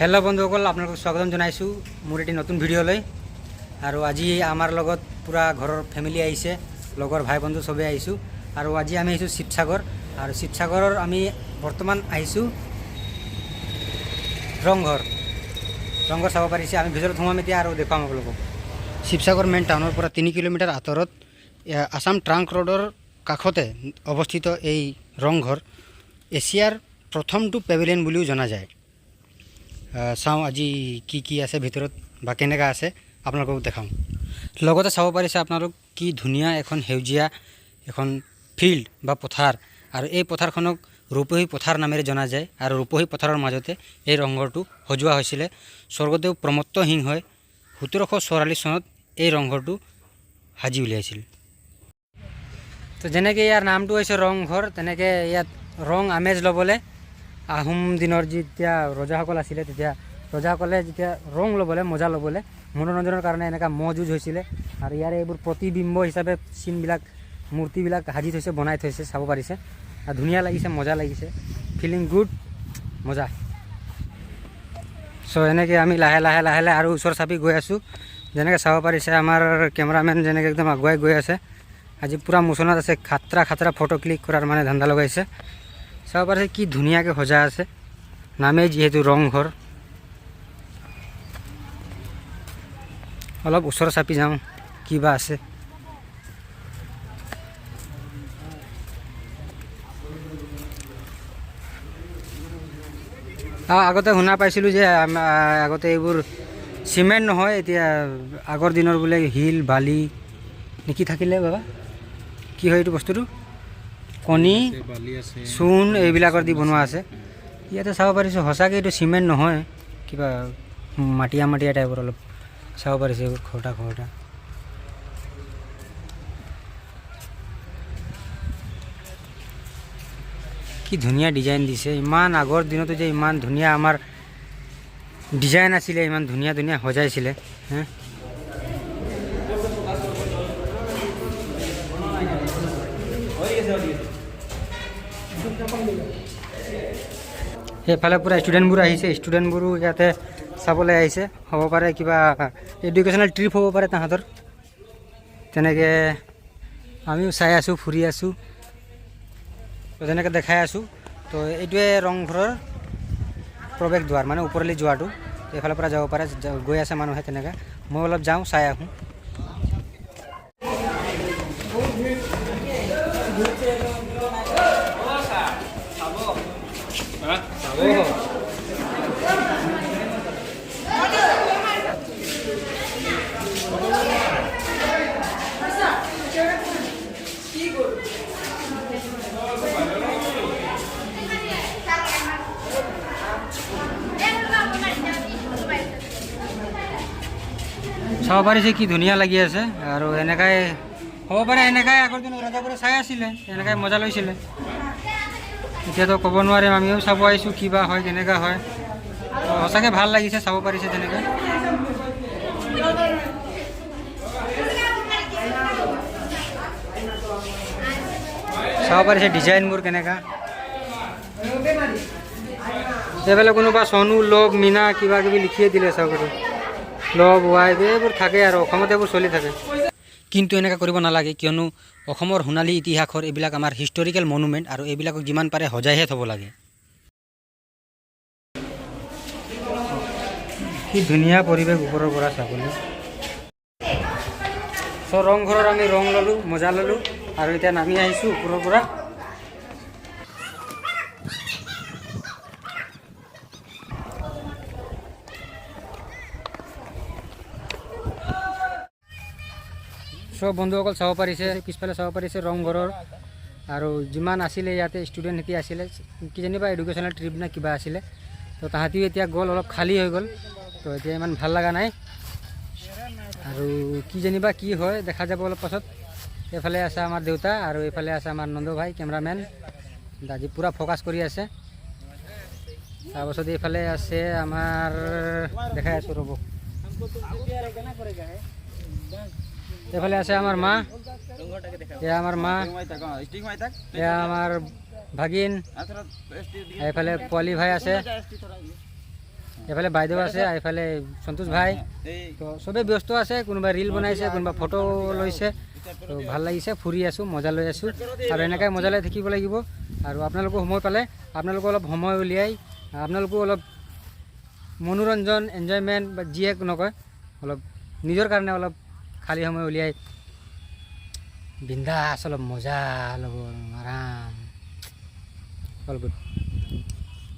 Hello बंधुসকল आपनालोक स्वागतम जनाइछु मोर eighty नतुन भिडिओलै आरो আজি आमार लगत पूरा घरर फैमिली आइसे लगर भाई बंधु सबे आइछु आरो আজি आमी आइछु शिवसागर आरो शिवसागरर आमी बर्तमान आइछु रंघर चाब पारिसे आमी भितर थुमाम एतिया आरो देखाम आपलोকক शिवसागर मेन टाउनर पर 3 किलोमीटर आतरत आसाम ट्रांक रोडर काखते अवस्थित এই रंघर एशियार प्रथमটো पेभिलियन बुलिও জানা যায়। চাওঁ আজি কি আছে ভিতৰত বা কেনেকা আছে আপোনালোকক দেখাম। লগতে চাব পাৰিছে আপোনালোক কি ধুনীয়া এখন হেউজিয়া এখন ফিল্ড বা পথাৰ আৰু এই পথাৰখনক ৰূপহী পথাৰ নামেৰে জনা যায় আৰু ৰূপহী পথাৰৰ মাজতে এই ৰংঘৰটো সজোৱা হৈছিল। স্বৰ্গদেউ প্ৰমত্ত সিংহই 1744 চনত এই ৰংঘৰটো সাজি উলিয়াইছিল। তো যেনেকৈ ইয়াৰ নামটো হৈছে ৰংঘৰ তেনেকৈ ইয়াত ৰং আমেজ ল'বলৈ আহোম দিনৰ যেতিয়া ৰজাসকল আছিলে তেতিয়া ৰজাসকলে যেতিয়া ৰং ল'বলৈ মজা ল'বলৈ মনোৰঞ্জনৰ কাৰণে এনেকুৱা মহ যুঁজ হৈছিলে আৰু ইয়াৰে এইবোৰ প্ৰতিবিম্ব হিচাপে চিনবিলাক মূৰ্তিবিলাক সাজি থৈছে বনাই থৈছে চাব পাৰিছে আৰু ধুনীয়া লাগিছে মজা লাগিছে ফিলিং গুড মজা। চ' এনেকৈ আমি লাহে লাহে আৰু ওচৰ চাপি গৈ আছোঁ। যেনেকৈ চাব পাৰিছে আমাৰ কেমেৰামেন যেনেকৈ একদম আগুৱাই গৈ আছে। আজি পূৰা মোচনত আছে খাতৰা ফটো ক্লিক কৰাৰ মানে ধান্দা লগাইছে। চাব পাৰিছে কি ধুনীয়াকৈ সজা আছে নামেই যিহেতু ৰংঘৰ। অলপ ওচৰ চাপি যাওঁ কিবা আছে। আগতে শুনা পাইছিলোঁ যে আগতে এইবোৰ চিমেণ্ট নহয় এতিয়া আগৰ দিনৰ বোলে শিল বালি নেকি থাকিলে বাবা কি হয় এইটো বস্তুটো কণী চূণ এইবিলাকৰ দি বনোৱা আছে। ইয়াতে চাব পাৰিছোঁ সঁচাকৈ এইটো চিমেণ্ট নহয় কিবা মাটিয়া টাইপৰ অলপ চাব পাৰিছে এইবোৰ খৰটা কি ধুনীয়া ডিজাইন দিছে। ইমান আগৰ দিনতো যে ইমান ধুনীয়া আমাৰ ডিজাইন আছিলে ইমান ধুনীয়া সজাইছিলে হে। সেইফালে পূৰা ষ্টুডেণ্টবোৰ আহিছে ষ্টুডেণ্টবোৰো ইয়াতে চাবলৈ আহিছে হ'ব পাৰে কিবা এডুকেশ্যনেল ট্ৰিপ হ'ব পাৰে তাহাঁতৰ। তেনেকৈ আমিও চাই আছোঁ ফুৰি আছোঁ তো যেনেকৈ দেখাই আছোঁ। তো এইটোৱে ৰংঘৰৰ প্ৰৱেশ দ্বাৰ মানে ওপৰলৈ যোৱাটো এইফালৰ পৰা যাব পাৰে গৈ আছে মানুহে তেনেকৈ মই অলপ যাওঁ চাই আহোঁ। চাব পাৰিছে কি ধুনীয়া লাগি আছে আৰু এনেকাই হ'ব পাৰে এনেকাই আগৰ দিনত ৰজাবোৰে চাই আছিলে এনেকাই মজা লৈছিলে। এতিয়াতো ক'ব নোৱাৰিম আমিও চাব আহিছোঁ কিবা হয় কেনেকুৱা হয়। সঁচাকৈ ভাল লাগিছে চাব পাৰিছে তেনেকৈ। চাব পাৰিছে ডিজাইনবোৰ কেনেকুৱা। এইফালে কোনোবা চনু লভ মীনা কিবা কিবি লিখিয়ে দিলে চাব পাৰি লভ ৱাইফ এইবোৰ থাকে আৰু অসমত এইবোৰ চলি থাকে। কিন্তু এনেকুৱা কৰিব নালাগে কিয়নো অসমৰ সোণালী ইতিহাসৰ এইবিলাক আমাৰ হিষ্টৰিকেল মনুমেণ্ট আৰু এইবিলাকক যিমান পাৰে সজাইহে থ'ব লাগে। কি ধুনীয়া পৰিৱেশ ওপৰৰ পৰা চাবলৈ। চ' ৰংঘৰৰ আমি ৰং ল'লোঁ মজা ল'লোঁ আৰু এতিয়া নামি আহিছোঁ ওপৰৰ পৰা। সব বন্ধুসকল চাব পাৰিছে পিছফালে চাব পাৰিছে ৰংঘৰৰ আৰু যিমান আছিলে ইয়াতে ষ্টুডেণ্ট এতিয়া আছিলে কিজানিবা এডুকেশ্যনেল ট্ৰিপ নে কিবা আছিলে তো তাহাঁতিও এতিয়া গ'ল অলপ খালী হৈ গ'ল তো এতিয়া ইমান ভাল লগা নাই আৰু কিজানিবা কি হয় দেখা যাব অলপ পাছত। এইফালে আছে আমাৰ দেউতা আৰু এইফালে আছে আমাৰ নন্দ ভাই কেমেৰামেন আজি পূৰা ফ'কাছ কৰি আছে। তাৰপাছত এইফালে আছে আমাৰ দেখাই আছোঁ ৰ'ব এইফালে আছে আমাৰ মা, এয়া আমাৰ মা, এয়া আমাৰ ভাগিন, এইফালে পোৱালি ভাই আছে এফালে বাইদেউ আছে, এইফালে সন্তোষ ভাই। তো চবেই ব্যস্ত আছে, কোনোবা ৰিল বনাইছে, কোনোবা ফটো লৈছে। তো ভাল লাগিছে, ফুৰি আছোঁ, মজা লৈ আছোঁ আৰু এনেকৈ মজা লৈ থাকিব লাগিব। আৰু আপোনালোকো সময় পালে আপোনালোকো অলপ সময় উলিয়াই আপোনালোকো অলপ মনোৰঞ্জন, এনজয়মেণ্ট বা যিয়ে নকয়, অলপ নিজৰ কাৰণে অলপ খালী সময় উলিয়াই বিন্দাছ অলপ মজা ল'ব, আৰাম, অল গুড।